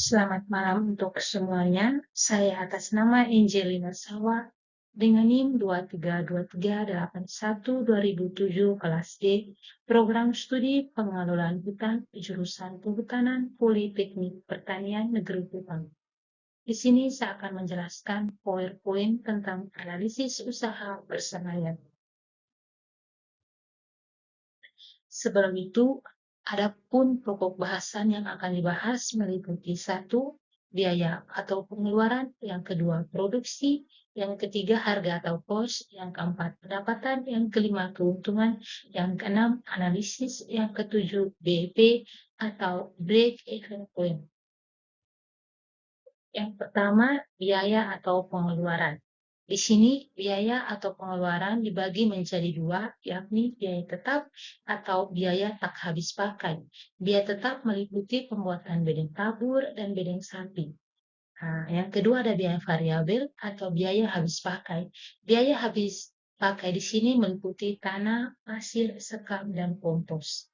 Selamat malam untuk semuanya. Saya atas nama Angelina Sawa dengan NIM 232381-2007 kelas D, Program Studi Pengelolaan Hutan jurusan Kehutanan Politeknik Pertanian Negeri Kupang. Di sini saya akan menjelaskan PowerPoint tentang analisis usaha persenaian. Sebelum itu, adapun pokok bahasan yang akan dibahas meliputi 1. Biaya atau pengeluaran, yang kedua produksi, yang ketiga harga atau cost, yang keempat pendapatan, yang kelima keuntungan, yang keenam analisis, yang ketujuh BEP atau break even point. Yang pertama, biaya atau pengeluaran. Di sini, biaya atau pengeluaran dibagi menjadi dua, yakni biaya tetap atau biaya tak habis pakai. Biaya tetap meliputi pembuatan bedeng tabur dan bedeng sapi. Nah, yang kedua ada biaya variabel atau biaya habis pakai. Biaya habis pakai di sini meliputi tanah, pasir, sekam, dan kompos.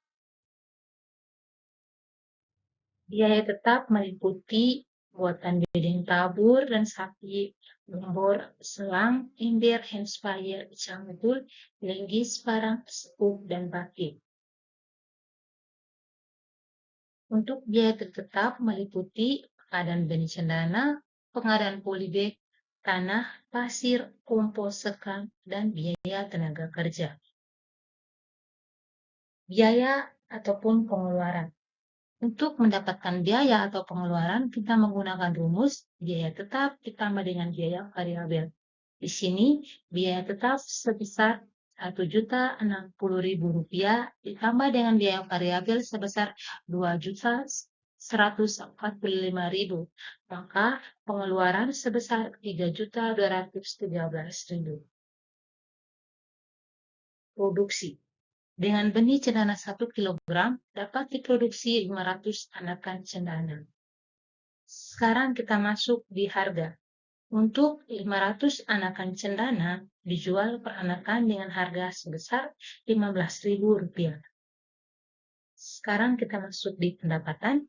Biaya tetap meliputi buatan bedeng tabur dan sapi, lumbur, selang, ember, handspire, cangkul, linggis, parang, sekuk, dan baki. Untuk biaya tetap meliputi pengadaan benih cendana, pengadaan polybag, tanah, pasir, kompos, sekam, dan biaya tenaga kerja. Biaya ataupun pengeluaran. Untuk mendapatkan biaya atau pengeluaran, kita menggunakan rumus biaya tetap ditambah dengan biaya variabel. Di sini, biaya tetap sebesar Rp1.060.000 ditambah dengan biaya variabel sebesar Rp2.145.000. Maka pengeluaran sebesar Rp3.213.000. Produksi. Dengan benih cendana 1 kg dapat diproduksi 500 anakan cendana. Sekarang kita masuk di harga. Untuk 500 anakan cendana dijual per anakan dengan harga sebesar Rp15.000. Sekarang kita masuk di pendapatan.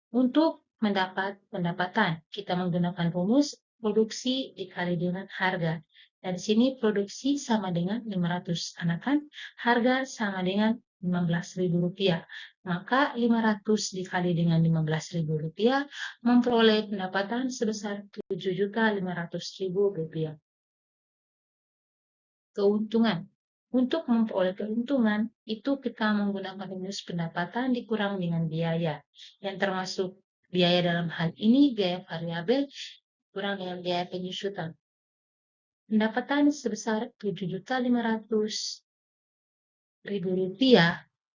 Untuk mendapat pendapatan, kita menggunakan rumus produksi dikali dengan harga. Dan di sini produksi sama dengan 500 anakan, harga sama dengan Rp15.000. Maka 500 dikali dengan Rp15.000 memperoleh pendapatan sebesar Rp7.500.000. Keuntungan. Untuk memperoleh keuntungan, itu kita menggunakan rumus pendapatan dikurang dengan biaya, yang termasuk biaya dalam hal ini biaya variabel kurang dengan biaya penyusutan. Pendapatan sebesar Rp7.500.000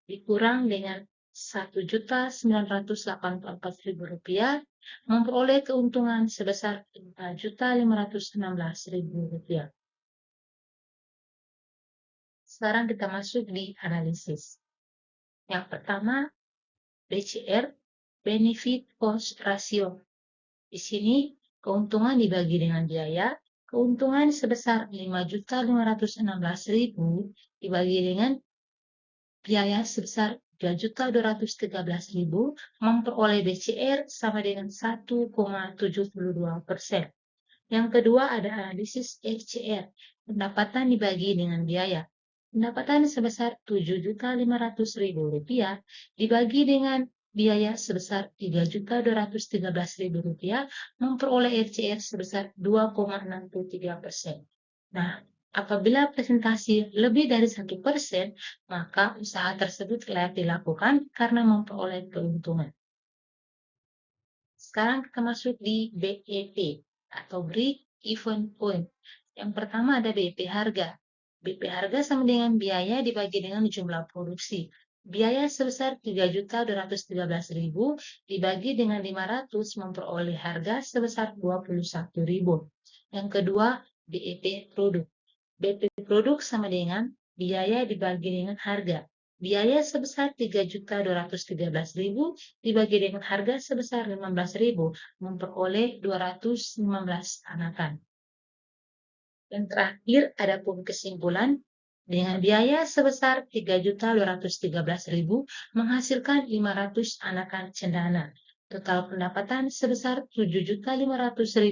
dikurang dengan Rp1.984.000 memperoleh keuntungan sebesar Rp4.516.000. Sekarang kita masuk di analisis. Yang pertama, BCR, Benefit Cost Ratio. Di sini, keuntungan dibagi dengan biaya. Keuntungan sebesar Rp5.516.000 dibagi dengan biaya sebesar Rp3.213.000 memperoleh BCR sama dengan 1,72%. Yang kedua ada analisis FCR, pendapatan dibagi dengan biaya. Pendapatan sebesar Rp7.500.000 dibagi dengan biaya sebesar Rp3.213.000 memperoleh FCR sebesar 2,63%. Nah, apabila presentasi lebih dari 1%, maka usaha tersebut layak dilakukan karena memperoleh keuntungan. Sekarang kita masuk di BEP atau Break Even Point. Yang pertama ada BEP harga. BEP harga sama dengan biaya dibagi dengan jumlah produksi. Biaya sebesar Rp3.213.000 dibagi dengan 500 memperoleh harga sebesar Rp21.000. Yang kedua, BEP produk. BEP produk sama dengan biaya dibagi dengan harga. Biaya sebesar Rp3.213.000 dibagi dengan harga sebesar Rp15.000 memperoleh 215 anakan. Dan terakhir adapun kesimpulan, dengan biaya sebesar Rp3.213.000 menghasilkan 500 anakan cendana. Total pendapatan sebesar Rp7.500.000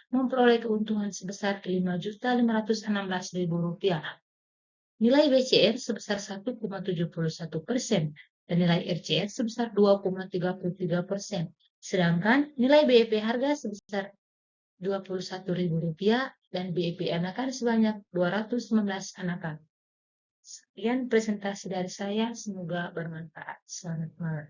memperoleh keuntungan sebesar Rp5.516.000. Nilai BCR sebesar 1,71% dan nilai RCR sebesar 2,33%. Sedangkan nilai BEP harga sebesar Rp21.000 dan BEP anakan sebanyak 219 anakan. Sekian presentasi dari saya, semoga bermanfaat. Selamat malam.